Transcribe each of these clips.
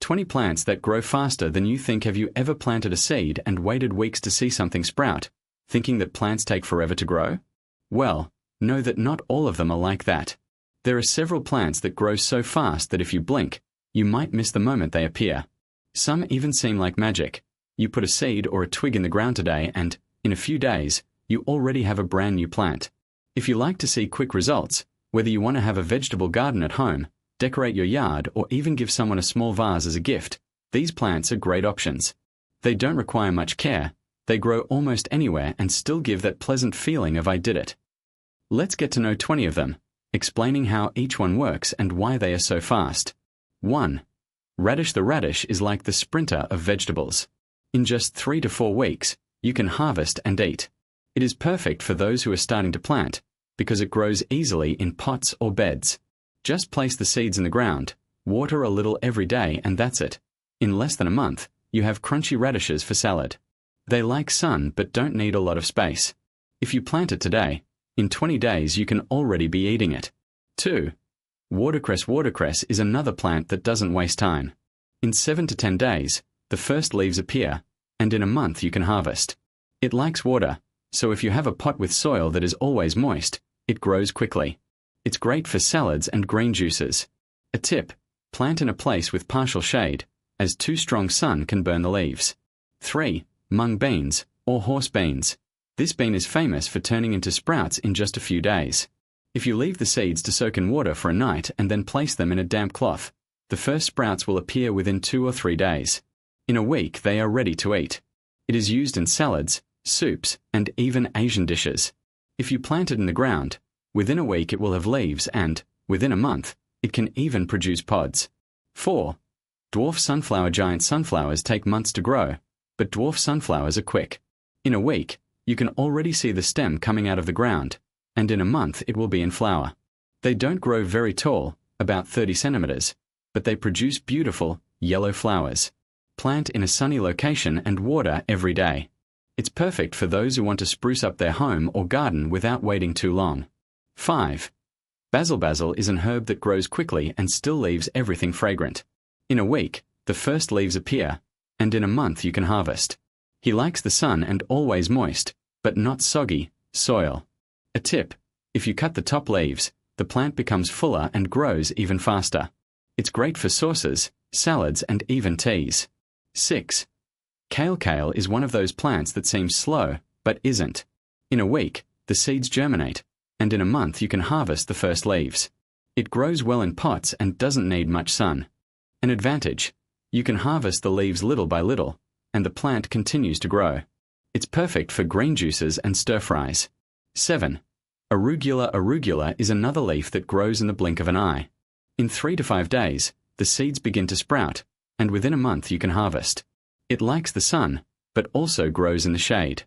20 plants that grow faster than you think. Have you ever planted a seed and waited weeks to see something sprout, thinking that plants take forever to grow? Well, know that not all of them are like that. There are several plants that grow so fast that if you blink, you might miss the moment they appear. Some even seem like magic. You put a seed or a twig in the ground today and, in a few days, you already have a brand new plant. If you like to see quick results, whether you want to have a vegetable garden at home, decorate your yard, or even give someone a small vase as a gift, these plants are great options. They don't require much care, they grow almost anywhere and still give that pleasant feeling of I did it. Let's get to know 20 of them, explaining how each one works and why they are so fast. 1. Radish. The radish is like the sprinter of vegetables. In just 3 to 4 weeks, you can harvest and eat. It is perfect for those who are starting to plant, because it grows easily in pots or beds. Just place the seeds in the ground, water a little every day, and that's it. In less than a month, you have crunchy radishes for salad. They like sun but don't need a lot of space. If you plant it today, in 20 days you can already be eating it. 2. Watercress. Watercress is another plant that doesn't waste time. In 7 to 10 days, the first leaves appear, and in a month you can harvest. It likes water, so if you have a pot with soil that is always moist, it grows quickly. It's great for salads and green juices. A tip: plant in a place with partial shade, as too strong sun can burn the leaves. 3. Mung beans, or horse beans. This bean is famous for turning into sprouts in just a few days. If you leave the seeds to soak in water for a night and then place them in a damp cloth, the first sprouts will appear within 2 or 3 days. In a week they are ready to eat. It is used in salads, soups, and even Asian dishes. If you plant it in the ground, within a week it will have leaves and, within a month, it can even produce pods. 4. Dwarf sunflower. Giant sunflowers take months to grow, but dwarf sunflowers are quick. In a week, you can already see the stem coming out of the ground, and in a month it will be in flower. They don't grow very tall, about 30 centimeters, but they produce beautiful, yellow flowers. Plant in a sunny location and water every day. It's perfect for those who want to spruce up their home or garden without waiting too long. 5. Basil. Basil is an herb that grows quickly and still leaves everything fragrant. In a week, the first leaves appear, and in a month you can harvest. He likes the sun and always moist, but not soggy, soil. A tip: if you cut the top leaves, the plant becomes fuller and grows even faster. It's great for sauces, salads, and even teas. 6. Kale. Kale is one of those plants that seems slow, but isn't. In a week, the seeds germinate, and in a month you can harvest the first leaves. It grows well in pots and doesn't need much sun. An advantage: you can harvest the leaves little by little, and the plant continues to grow. It's perfect for green juices and stir-fries. 7. Arugula. Arugula is another leaf that grows in the blink of an eye. In 3 to 5 days, the seeds begin to sprout, and within a month you can harvest. It likes the sun, but also grows in the shade.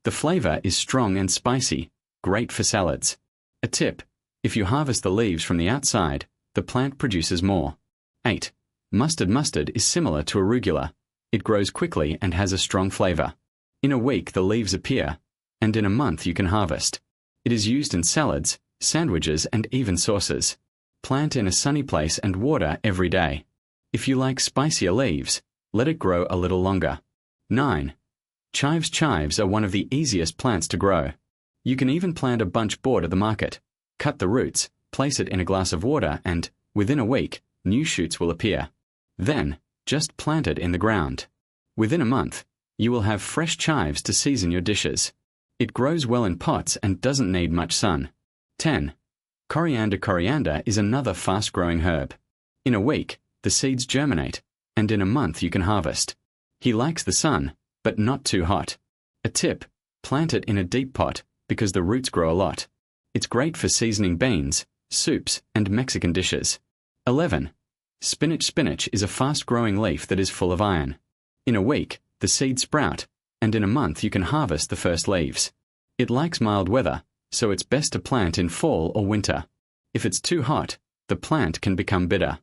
The flavor is strong and spicy, great for salads. A tip: if you harvest the leaves from the outside, the plant produces more. 8. Mustard. Mustard is similar to arugula. It grows quickly and has a strong flavor. In a week the leaves appear, and in a month you can harvest. It is used in salads, sandwiches, and even sauces. Plant in a sunny place and water every day. If you like spicier leaves, let it grow a little longer. 9. Chives. Chives are one of the easiest plants to grow. You can even plant a bunch board at the market, cut the roots, place it in a glass of water, and, within a week, new shoots will appear. Then, just plant it in the ground. Within a month, you will have fresh chives to season your dishes. It grows well in pots and doesn't need much sun. 10. Coriander. Coriander is another fast-growing herb. In a week, the seeds germinate, and in a month you can harvest. He likes the sun, but not too hot. A tip: plant it in a deep pot, because the roots grow a lot. It's great for seasoning beans, soups, and Mexican dishes. 11. Spinach. Spinach is a fast-growing leaf that is full of iron. In a week, the seeds sprout, and in a month you can harvest the first leaves. It likes mild weather, so it's best to plant in fall or winter. If it's too hot, the plant can become bitter.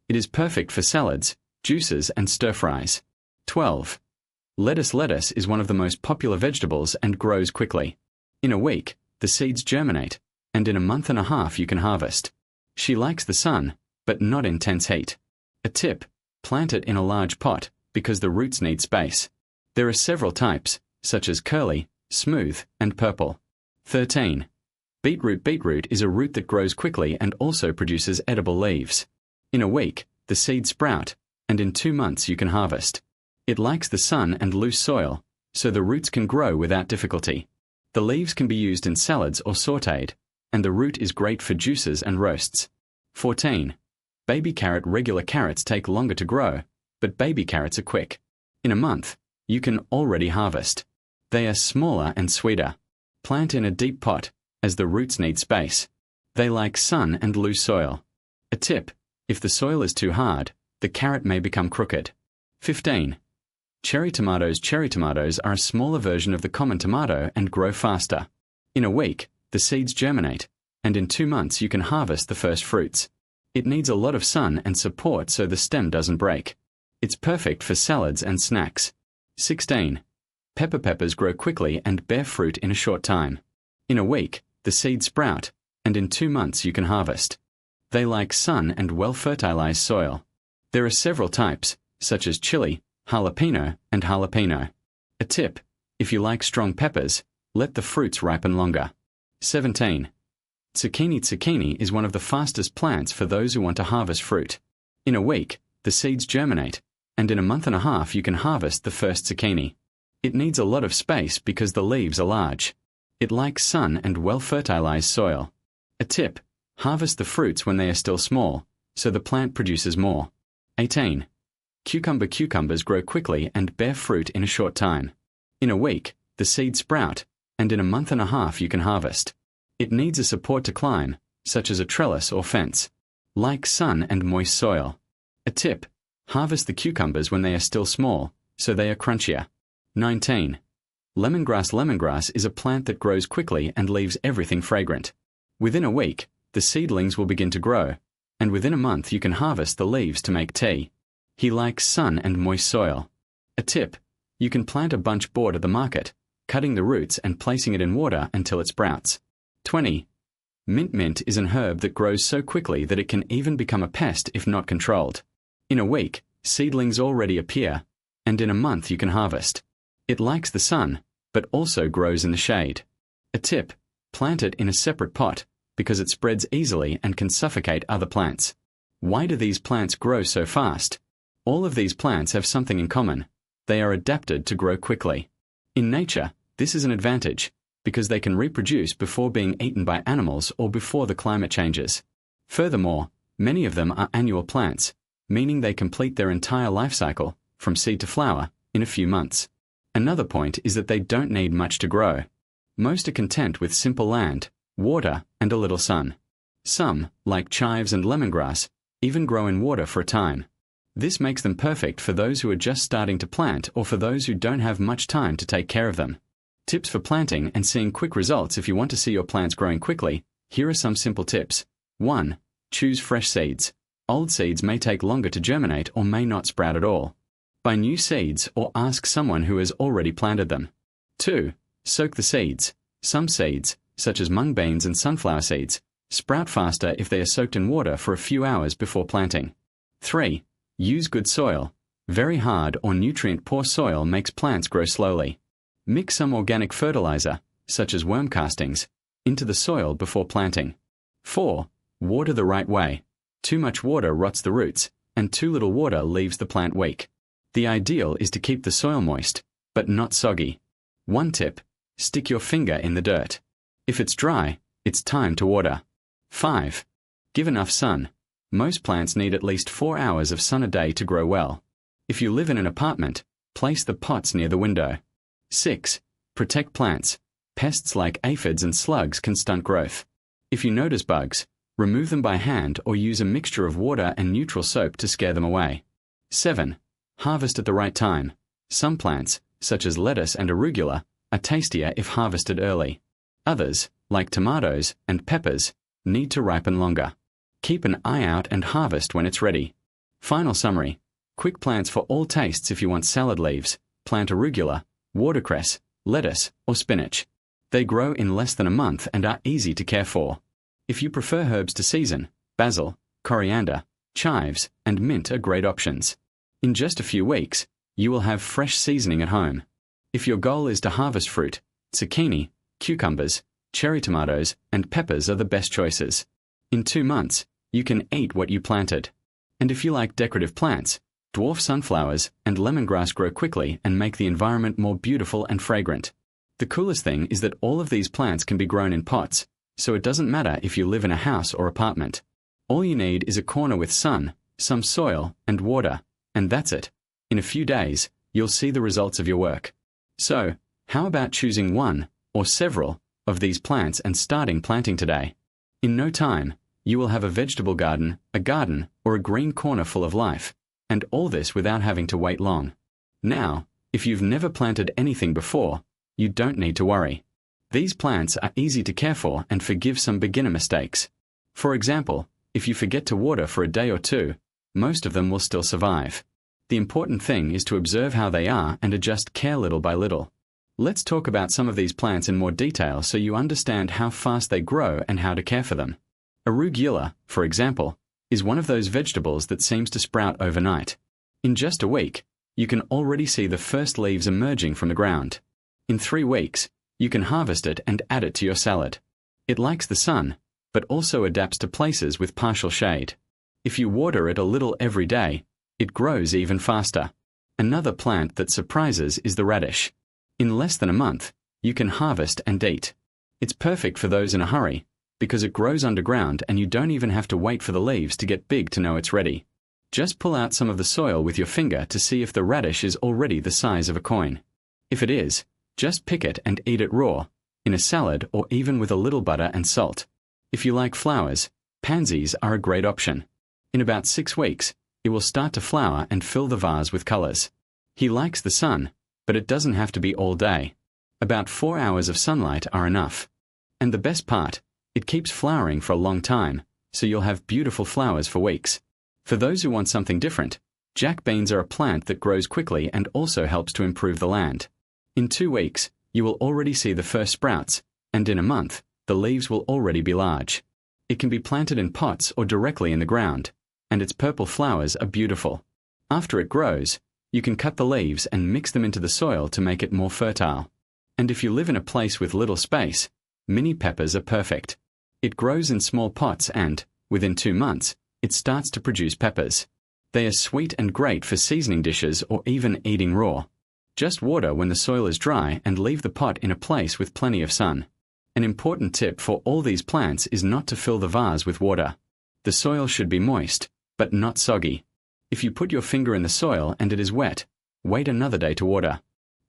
It is perfect for salads, juices, and stir-fries. 12. Lettuce. Lettuce is one of the most popular vegetables and grows quickly. In a week, the seeds germinate, and in a month and a half you can harvest. She likes the sun, but not intense heat. A tip: Plant it in a large pot because the roots need space. There are several types, such as curly, smooth, and purple. 13. Beetroot. Beetroot is a root that grows quickly and also produces edible leaves. In a week, the seeds sprout, and in 2 months you can harvest. It likes the sun and loose soil, so the roots can grow without difficulty. The leaves can be used in salads or sautéed, and the root is great for juices and roasts. 14. Baby carrot. Regular carrots take longer to grow, but baby carrots are quick. In a month, you can already harvest. They are smaller and sweeter. Plant in a deep pot, as the roots need space. They like sun and loose soil. A tip: if the soil is too hard, the carrot may become crooked. 15. Cherry tomatoes. Cherry tomatoes are a smaller version of the common tomato and grow faster. In a week, the seeds germinate, and in 2 months you can harvest the first fruits. It needs a lot of sun and support so the stem doesn't break. It's perfect for salads and snacks. 16. Pepper. Peppers grow quickly and bear fruit in a short time. In a week, the seeds sprout, and in 2 months you can harvest. They like sun and well-fertilized soil. There are several types, such as chili, jalapeno, and jalapeno. A tip: if you like strong peppers, let the fruits ripen longer. 17. Zucchini. Zucchini is one of the fastest plants for those who want to harvest fruit. In a week, the seeds germinate, and in a month and a half you can harvest the first zucchini. It needs a lot of space because the leaves are large. It likes sun and well-fertilized soil. A tip: harvest the fruits when they are still small, so the plant produces more. 18. Cucumber. Cucumbers grow quickly and bear fruit in a short time. In a week, the seeds sprout, and in a month and a half you can harvest. It needs a support to climb, such as a trellis or fence. Like sun and moist soil. A tip: harvest the cucumbers when they are still small, so they are crunchier. 19. Lemongrass. Lemongrass is a plant that grows quickly and leaves everything fragrant. Within a week, the seedlings will begin to grow, and within a month you can harvest the leaves to make tea. He likes sun and moist soil. A tip: you can plant a bunch board at the market, cutting the roots and placing it in water until it sprouts. 20. Mint. Mint is an herb that grows so quickly that it can even become a pest if not controlled. In a week, seedlings already appear, and in a month you can harvest. It likes the sun, but also grows in the shade. A tip: plant it in a separate pot, because it spreads easily and can suffocate other plants. Why do these plants grow so fast? All of these plants have something in common. They are adapted to grow quickly. In nature, this is an advantage, because they can reproduce before being eaten by animals or before the climate changes. Furthermore, many of them are annual plants, meaning they complete their entire life cycle, from seed to flower, in a few months. Another point is that they don't need much to grow. Most are content with simple land, water, and a little sun. Some, like chives and lemongrass, even grow in water for a time. This makes them perfect for those who are just starting to plant or for those who don't have much time to take care of them. Tips for planting and seeing quick results. If you want to see your plants growing quickly, here are some simple tips. 1. Choose fresh seeds. Old seeds may take longer to germinate or may not sprout at all. Buy new seeds or ask someone who has already planted them. 2. Soak the seeds. Some seeds, such as mung beans and sunflower seeds, sprout faster if they are soaked in water for a few hours before planting. 3. Use good soil. Very hard or nutrient-poor soil makes plants grow slowly. Mix some organic fertilizer, such as worm castings, into the soil before planting. 4. Water the right way. Too much water rots the roots, and too little water leaves the plant weak. The ideal is to keep the soil moist, but not soggy. 1 tip: stick your finger in the dirt. If it's dry, it's time to water. 5. Give enough sun. Most plants need at least 4 hours of sun a day to grow well. If you live in an apartment, place the pots near the window. 6. Protect plants. Pests like aphids and slugs can stunt growth. If you notice bugs, remove them by hand or use a mixture of water and neutral soap to scare them away. 7. Harvest at the right time. Some plants, such as lettuce and arugula, are tastier if harvested early. Others, like tomatoes and peppers, need to ripen longer. Keep an eye out and harvest when it's ready. Final summary: quick plants for all tastes. If you want salad leaves, plant arugula, watercress, lettuce, or spinach. They grow in less than a month and are easy to care for. If you prefer herbs to season, basil, coriander, chives, and mint are great options. In just a few weeks, you will have fresh seasoning at home. If your goal is to harvest fruit, zucchini, cucumbers, cherry tomatoes, and peppers are the best choices. In 2 months, you can eat what you planted. And if you like decorative plants, dwarf sunflowers and lemongrass grow quickly and make the environment more beautiful and fragrant. The coolest thing is that all of these plants can be grown in pots, so it doesn't matter if you live in a house or apartment. All you need is a corner with sun, some soil, and water, and that's it. In a few days, you'll see the results of your work. So, how about choosing one, or several, of these plants and starting planting today? In no time, you will have a vegetable garden, or a green corner full of life, and all this without having to wait long. Now, if you've never planted anything before, you don't need to worry. These plants are easy to care for and forgive some beginner mistakes. For example, if you forget to water for a day or two, most of them will still survive. The important thing is to observe how they are and adjust care little by little. Let's talk about some of these plants in more detail so you understand how fast they grow and how to care for them. Arugula, for example, is one of those vegetables that seems to sprout overnight. In just a week, you can already see the first leaves emerging from the ground. In 3 weeks, you can harvest it and add it to your salad. It likes the sun, but also adapts to places with partial shade. If you water it a little every day, it grows even faster. Another plant that surprises is the radish. In less than a month, you can harvest and eat. It's perfect for those in a hurry, because it grows underground and you don't even have to wait for the leaves to get big to know it's ready. Just pull out some of the soil with your finger to see if the radish is already the size of a coin. If it is, just pick it and eat it raw, in a salad or even with a little butter and salt. If you like flowers, pansies are a great option. In about 6 weeks, it will start to flower and fill the vase with colors. He likes the sun, but it doesn't have to be all day. About 4 hours of sunlight are enough. And the best part, it keeps flowering for a long time, so you'll have beautiful flowers for weeks. For those who want something different, jack beans are a plant that grows quickly and also helps to improve the land. In 2 weeks, you will already see the first sprouts, and in a month, the leaves will already be large. It can be planted in pots or directly in the ground, and its purple flowers are beautiful. After it grows, you can cut the leaves and mix them into the soil to make it more fertile. And if you live in a place with little space, mini peppers are perfect. It grows in small pots and, within 2 months, it starts to produce peppers. They are sweet and great for seasoning dishes or even eating raw. Just water when the soil is dry and leave the pot in a place with plenty of sun. An important tip for all these plants is not to fill the vase with water. The soil should be moist, but not soggy. If you put your finger in the soil and it is wet, wait another day to water.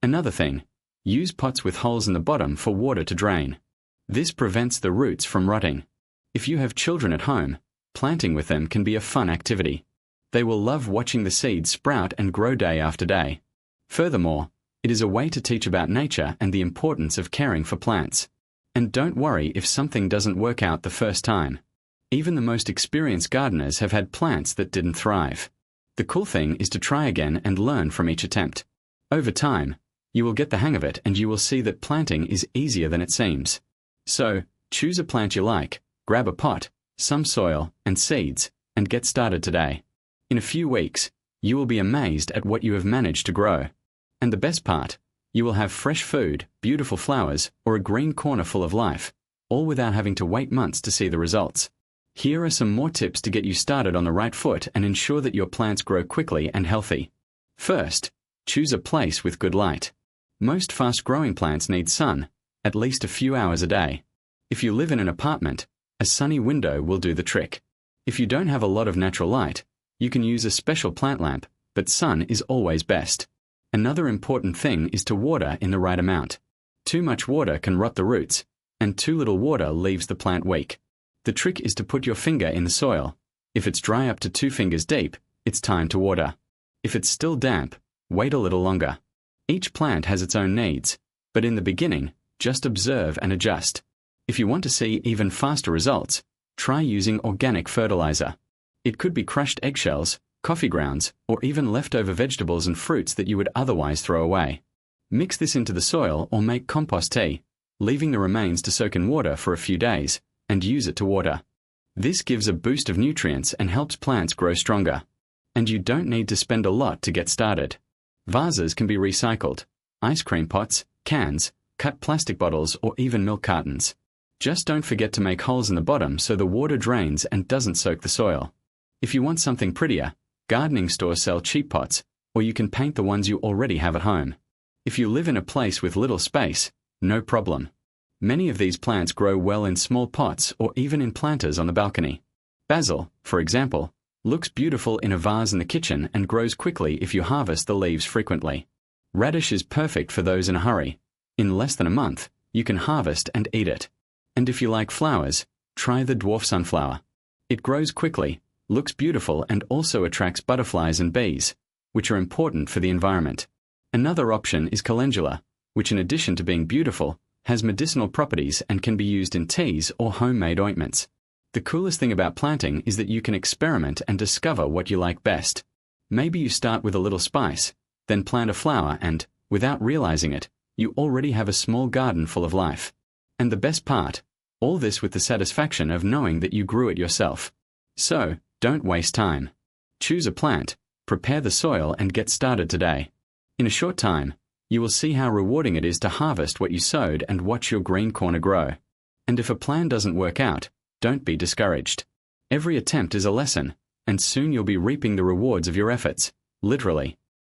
Another thing, use pots with holes in the bottom for water to drain. This prevents the roots from rotting. If you have children at home, planting with them can be a fun activity. They will love watching the seeds sprout and grow day after day. Furthermore, it is a way to teach about nature and the importance of caring for plants. And don't worry if something doesn't work out the first time. Even the most experienced gardeners have had plants that didn't thrive. The cool thing is to try again and learn from each attempt. Over time, you will get the hang of it and you will see that planting is easier than it seems. So, choose a plant you like, grab a pot, some soil, and seeds, and get started today. In a few weeks, you will be amazed at what you have managed to grow. And the best part, you will have fresh food, beautiful flowers, or a green corner full of life, all without having to wait months to see the results. Here are some more tips to get you started on the right foot and ensure that your plants grow quickly and healthy. First, choose a place with good light. Most fast-growing plants need sun, at least a few hours a day. If you live in an apartment, a sunny window will do the trick. If you don't have a lot of natural light, you can use a special plant lamp, but sun is always best. Another important thing is to water in the right amount. Too much water can rot the roots, and too little water leaves the plant weak. The trick is to put your finger in the soil. If it's dry up to 2 fingers deep, it's time to water. If it's still damp, wait a little longer. Each plant has its own needs, but in the beginning, just observe and adjust. If you want to see even faster results, try using organic fertilizer. It could be crushed eggshells, coffee grounds, or even leftover vegetables and fruits that you would otherwise throw away. Mix this into the soil or make compost tea, leaving the remains to soak in water for a few days, and use it to water. This gives a boost of nutrients and helps plants grow stronger. And you don't need to spend a lot to get started. Vases can be recycled. Ice cream pots, cans, cut plastic bottles, or even milk cartons. Just don't forget to make holes in the bottom so the water drains and doesn't soak the soil. If you want something prettier, gardening stores sell cheap pots, or you can paint the ones you already have at home. If you live in a place with little space, no problem. Many of these plants grow well in small pots or even in planters on the balcony. Basil, for example, looks beautiful in a vase in the kitchen and grows quickly if you harvest the leaves frequently. Radish is perfect for those in a hurry. In less than a month, you can harvest and eat it. And if you like flowers, try the dwarf sunflower. It grows quickly, looks beautiful, and also attracts butterflies and bees, which are important for the environment. Another option is calendula, which in addition to being beautiful, has medicinal properties and can be used in teas or homemade ointments. The coolest thing about planting is that you can experiment and discover what you like best. Maybe you start with a little spice, then plant a flower and, without realizing it, you already have a small garden full of life. And the best part, all this with the satisfaction of knowing that you grew it yourself. So, don't waste time. Choose a plant, prepare the soil, and get started today. In a short time, you will see how rewarding it is to harvest what you sowed and watch your green corner grow. And if a plan doesn't work out, don't be discouraged. Every attempt is a lesson, and soon you'll be reaping the rewards of your efforts, literally.